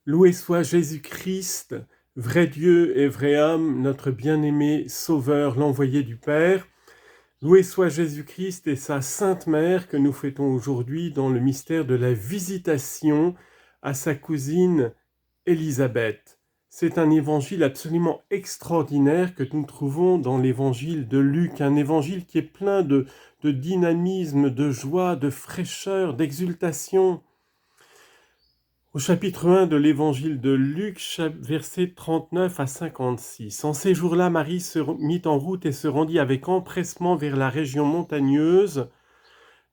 Loué soit Jésus-Christ, vrai Dieu et vrai homme, notre bien-aimé Sauveur, l'envoyé du Père. Loué soit Jésus-Christ et sa Sainte Mère que nous fêtons aujourd'hui dans le mystère de la visitation à sa cousine Élisabeth. C'est un évangile absolument extraordinaire que nous trouvons dans l'évangile de Luc, un évangile qui est plein de dynamisme, de joie, de fraîcheur, d'exultation. Au chapitre 1 de l'évangile de Luc, versets 39 à 56. En ces jours-là, Marie se mit en route et se rendit avec empressement vers la région montagneuse,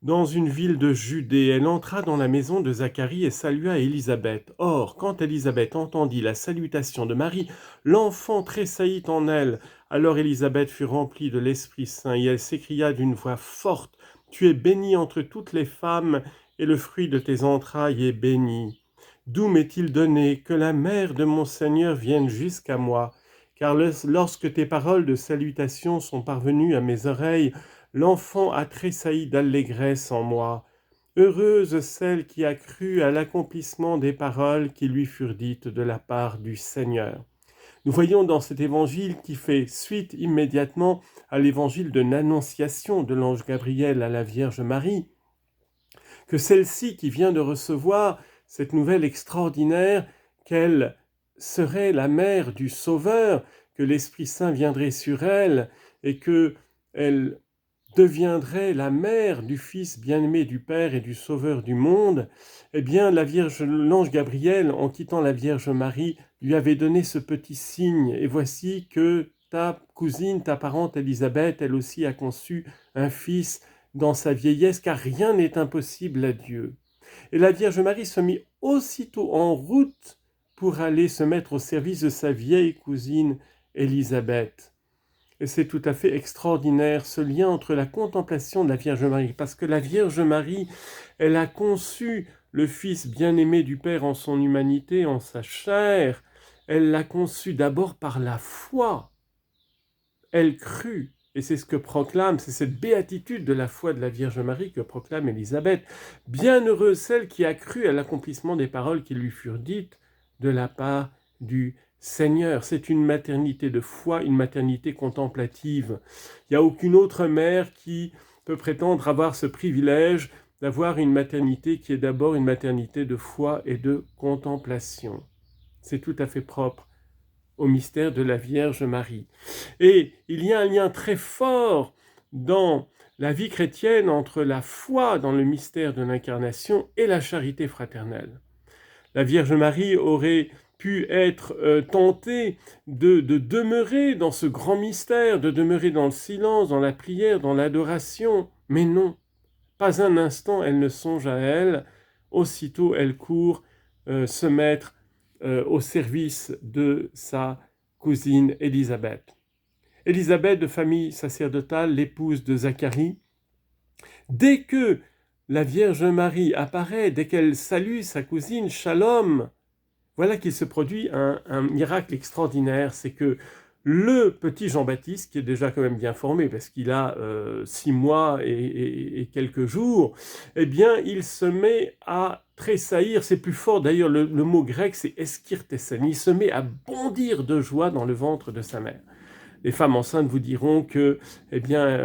dans une ville de Judée. Elle entra dans la maison de Zacharie et salua Élisabeth. Or, quand Élisabeth entendit la salutation de Marie, l'enfant tressaillit en elle. Alors Élisabeth fut remplie de l'Esprit Saint et elle s'écria d'une voix forte, « Tu es bénie entre toutes les femmes, et le fruit de tes entrailles est béni. D'où m'est-il donné que la mère de mon Seigneur vienne jusqu'à moi? Car lorsque tes paroles de salutation sont parvenues à mes oreilles, l'enfant a tressailli d'allégresse en moi. Heureuse celle qui a cru à l'accomplissement des paroles qui lui furent dites de la part du Seigneur. » Nous voyons dans cet évangile qui fait suite immédiatement à l'évangile de l'Annonciation de l'ange Gabriel à la Vierge Marie, que celle-ci qui vient de recevoir cette nouvelle extraordinaire qu'elle serait la mère du Sauveur, que l'Esprit Saint viendrait sur elle et qu'elle deviendrait la mère du Fils bien-aimé du Père et du Sauveur du monde, eh bien l'ange Gabriel, en quittant la Vierge Marie, lui avait donné ce petit signe. Et voici que ta cousine, ta parente Élisabeth, elle aussi a conçu un fils dans sa vieillesse, car rien n'est impossible à Dieu. Et la Vierge Marie se mit aussitôt en route pour aller se mettre au service de sa vieille cousine Élisabeth. Et c'est tout à fait extraordinaire ce lien entre la contemplation de la Vierge Marie, parce que la Vierge Marie, elle a conçu le Fils bien-aimé du Père en son humanité, en sa chair. Elle l'a conçu d'abord par la foi. Elle crut. Et c'est ce que proclame, c'est cette béatitude de la foi de la Vierge Marie que proclame Élisabeth. Bienheureuse celle qui a cru à l'accomplissement des paroles qui lui furent dites de la part du Seigneur. C'est une maternité de foi, une maternité contemplative. Il n'y a aucune autre mère qui peut prétendre avoir ce privilège d'avoir une maternité qui est d'abord une maternité de foi et de contemplation. C'est tout à fait propre au mystère de la Vierge Marie. Et il y a un lien très fort dans la vie chrétienne entre la foi dans le mystère de l'incarnation et la charité fraternelle. La Vierge Marie aurait pu être tentée de demeurer dans ce grand mystère, de demeurer dans le silence, dans la prière, dans l'adoration. Mais non, pas un instant elle ne songe à elle. Aussitôt elle court se mettre au service de sa cousine Élisabeth. Élisabeth, de famille sacerdotale, l'épouse de Zacharie, dès que la Vierge Marie apparaît, dès qu'elle salue sa cousine, Shalom, voilà qu'il se produit un miracle extraordinaire, c'est que le petit Jean-Baptiste, qui est déjà quand même bien formé, parce qu'il a 6 mois et quelques jours, eh bien, il se met à tressaillir, c'est plus fort, d'ailleurs, le mot grec, c'est eskirtesen, il se met à bondir de joie dans le ventre de sa mère. Les femmes enceintes vous diront que, eh bien,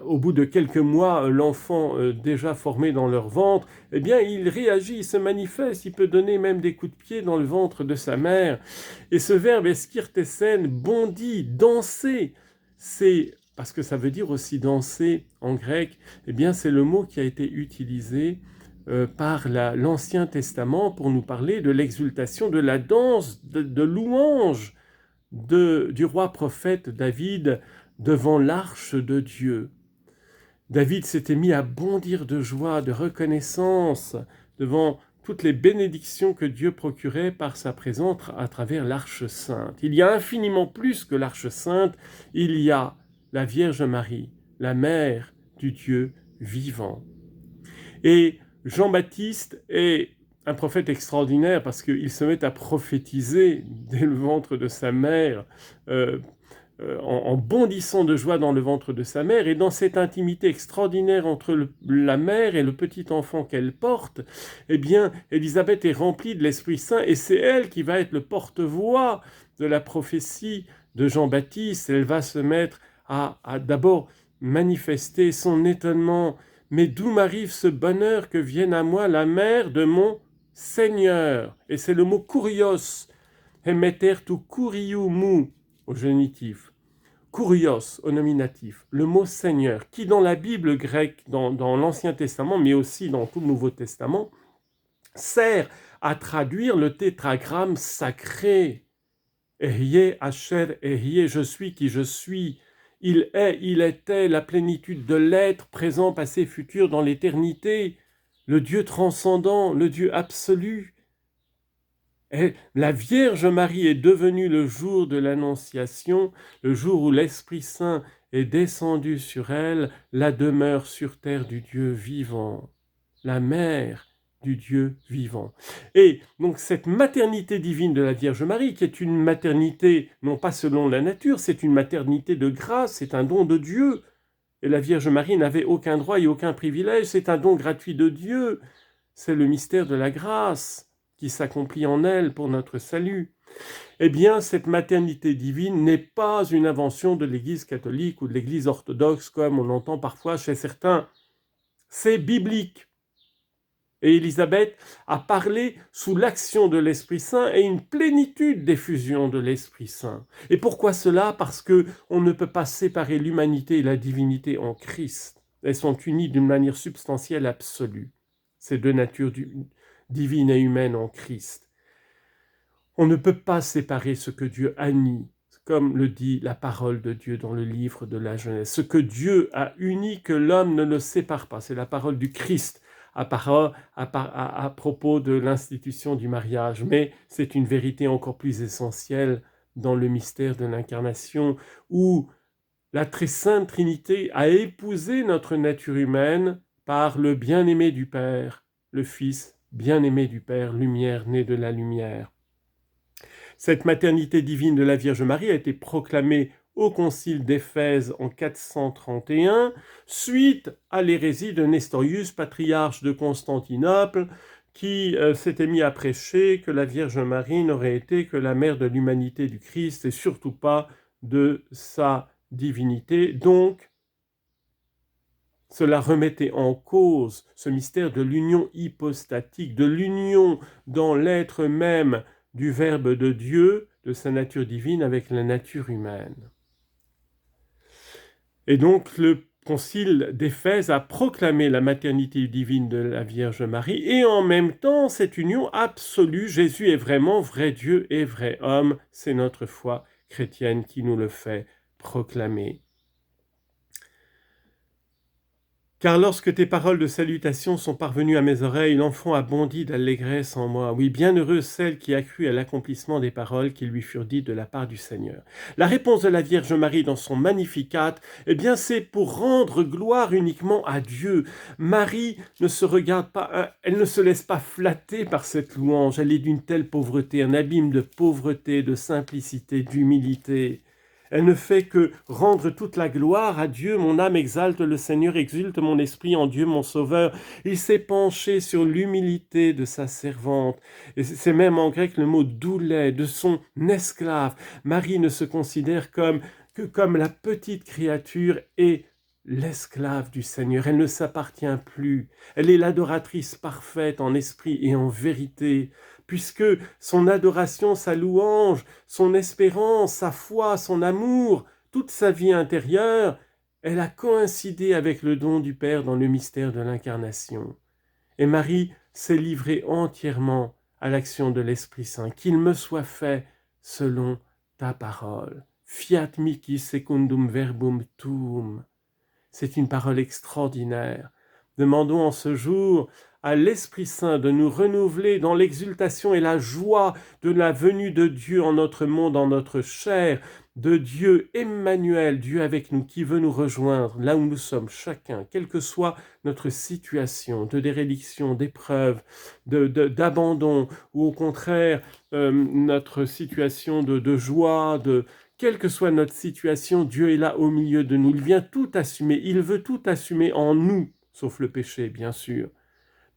au bout de quelques mois, l'enfant déjà formé dans leur ventre, eh bien, il réagit, il se manifeste, il peut donner même des coups de pied dans le ventre de sa mère. Et ce verbe eskirtesen, bondit, danser, c'est, parce que ça veut dire aussi danser en grec, eh bien, c'est le mot qui a été utilisé par l'Ancien Testament pour nous parler de l'exultation, de la danse, de louange, du roi prophète David devant l'arche de Dieu. David s'était mis à bondir de joie, de reconnaissance devant toutes les bénédictions que Dieu procurait par sa présence à travers l'arche sainte. Il y a infiniment plus que l'arche sainte, il y a la Vierge Marie, la mère du Dieu vivant. Et Jean-Baptiste est un prophète extraordinaire parce qu'il se met à prophétiser dès le ventre de sa mère en bondissant de joie dans le ventre de sa mère, et dans cette intimité extraordinaire entre la mère et le petit enfant qu'elle porte, eh bien, Élisabeth est remplie de l'Esprit Saint, et c'est elle qui va être le porte-voix de la prophétie de Jean-Baptiste. Elle va se mettre à d'abord manifester son étonnement. Mais d'où m'arrive ce bonheur que vienne à moi la mère de mon Seigneur? Et c'est le mot kurios, hemeter tu kurioumu au génitif, kurios au nominatif, le mot Seigneur, qui dans la Bible grecque, dans l'Ancien Testament, mais aussi dans tout le Nouveau Testament, sert à traduire le tétragramme sacré. Ehyeh Asher Ehyeh, je suis qui je suis. Il est, il était, la plénitude de l'être, présent, passé, futur, dans l'éternité, le Dieu transcendant, le Dieu absolu. Et la Vierge Marie est devenue le jour de l'Annonciation, le jour où l'Esprit Saint est descendu sur elle, la demeure sur terre du Dieu vivant, la mère du Dieu vivant. Et donc cette maternité divine de la Vierge Marie, qui est une maternité non pas selon la nature, c'est une maternité de grâce, c'est un don de Dieu. Et la Vierge Marie n'avait aucun droit et aucun privilège, c'est un don gratuit de Dieu. C'est le mystère de la grâce qui s'accomplit en elle pour notre salut. Eh bien, cette maternité divine n'est pas une invention de l'Église catholique ou de l'Église orthodoxe, comme on entend parfois chez certains. C'est biblique. Et Élisabeth a parlé sous l'action de l'Esprit Saint et une plénitude d'effusion de l'Esprit Saint. Et pourquoi cela? Parce qu'on ne peut pas séparer l'humanité et la divinité en Christ. Elles sont unies d'une manière substantielle absolue. Ces deux natures divines et humaines en Christ. On ne peut pas séparer ce que Dieu a uni, comme le dit la parole de Dieu dans le livre de la Genèse. Ce que Dieu a uni, que l'homme ne le sépare pas. C'est la parole du Christ à propos de l'institution du mariage. Mais c'est une vérité encore plus essentielle dans le mystère de l'incarnation, où la très sainte Trinité a épousé notre nature humaine par le bien-aimé du Père, le Fils bien-aimé du Père, lumière née de la lumière. Cette maternité divine de la Vierge Marie a été proclamée au concile d'Éphèse en 431, suite à l'hérésie de Nestorius, patriarche de Constantinople, qui s'était mis à prêcher que la Vierge Marie n'aurait été que la mère de l'humanité du Christ et surtout pas de sa divinité. Donc, cela remettait en cause ce mystère de l'union hypostatique, de l'union dans l'être même du Verbe de Dieu, de sa nature divine avec la nature humaine. Et donc le concile d'Éphèse a proclamé la maternité divine de la Vierge Marie et en même temps cette union absolue. Jésus est vraiment vrai Dieu et vrai homme. C'est notre foi chrétienne qui nous le fait proclamer. Car lorsque tes paroles de salutation sont parvenues à mes oreilles, l'enfant a bondi d'allégresse en moi. Oui, bienheureuse celle qui a cru à l'accomplissement des paroles qui lui furent dites de la part du Seigneur. La réponse de la Vierge Marie dans son Magnificat, eh bien c'est pour rendre gloire uniquement à Dieu. Marie ne se regarde pas, elle ne se laisse pas flatter par cette louange. Elle est d'une telle pauvreté, un abîme de pauvreté, de simplicité, d'humilité. Elle ne fait que rendre toute la gloire à Dieu. Mon âme exalte le Seigneur, exulte mon esprit en Dieu mon Sauveur. Il s'est penché sur l'humilité de sa servante. Et c'est même en grec le mot doulet, de son esclave. Marie ne se considère que comme la petite créature et l'esclave du Seigneur. Elle ne s'appartient plus. Elle est l'adoratrice parfaite en esprit et en vérité, puisque son adoration, sa louange, son espérance, sa foi, son amour, toute sa vie intérieure, elle a coïncidé avec le don du Père dans le mystère de l'incarnation. Et Marie s'est livrée entièrement à l'action de l'Esprit Saint. Qu'il me soit fait selon ta parole. Fiat mihi secundum verbum tuum. C'est une parole extraordinaire. Demandons en ce jour à l'Esprit Saint de nous renouveler dans l'exultation et la joie de la venue de Dieu en notre monde, en notre chair, de Dieu Emmanuel, Dieu avec nous, qui veut nous rejoindre là où nous sommes chacun, quelle que soit notre situation de déréliction, d'épreuve, d'abandon, ou au contraire notre situation de joie, Quelle que soit notre situation, Dieu est là au milieu de nous. Il vient tout assumer. Il veut tout assumer en nous, sauf le péché, bien sûr.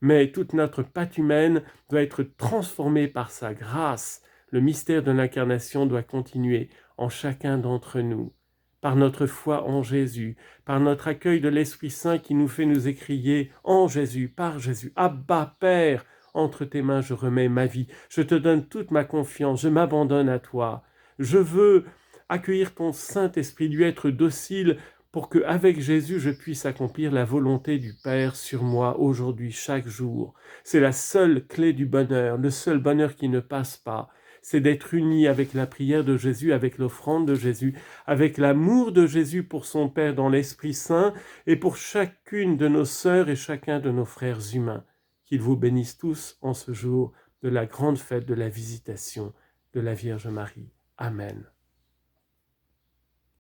Mais toute notre patte humaine doit être transformée par sa grâce. Le mystère de l'incarnation doit continuer en chacun d'entre nous. Par notre foi en Jésus, par notre accueil de l'Esprit Saint qui nous fait nous écrier en Jésus, par Jésus, Abba Père, entre tes mains je remets ma vie, je te donne toute ma confiance, je m'abandonne à toi. Je veux accueillir ton Saint-Esprit, lui être docile pour qu'avec Jésus, je puisse accomplir la volonté du Père sur moi aujourd'hui, chaque jour. C'est la seule clé du bonheur, le seul bonheur qui ne passe pas. C'est d'être uni avec la prière de Jésus, avec l'offrande de Jésus, avec l'amour de Jésus pour son Père dans l'Esprit Saint et pour chacune de nos sœurs et chacun de nos frères humains. Qu'il vous bénisse tous en ce jour de la grande fête de la Visitation de la Vierge Marie. Amen.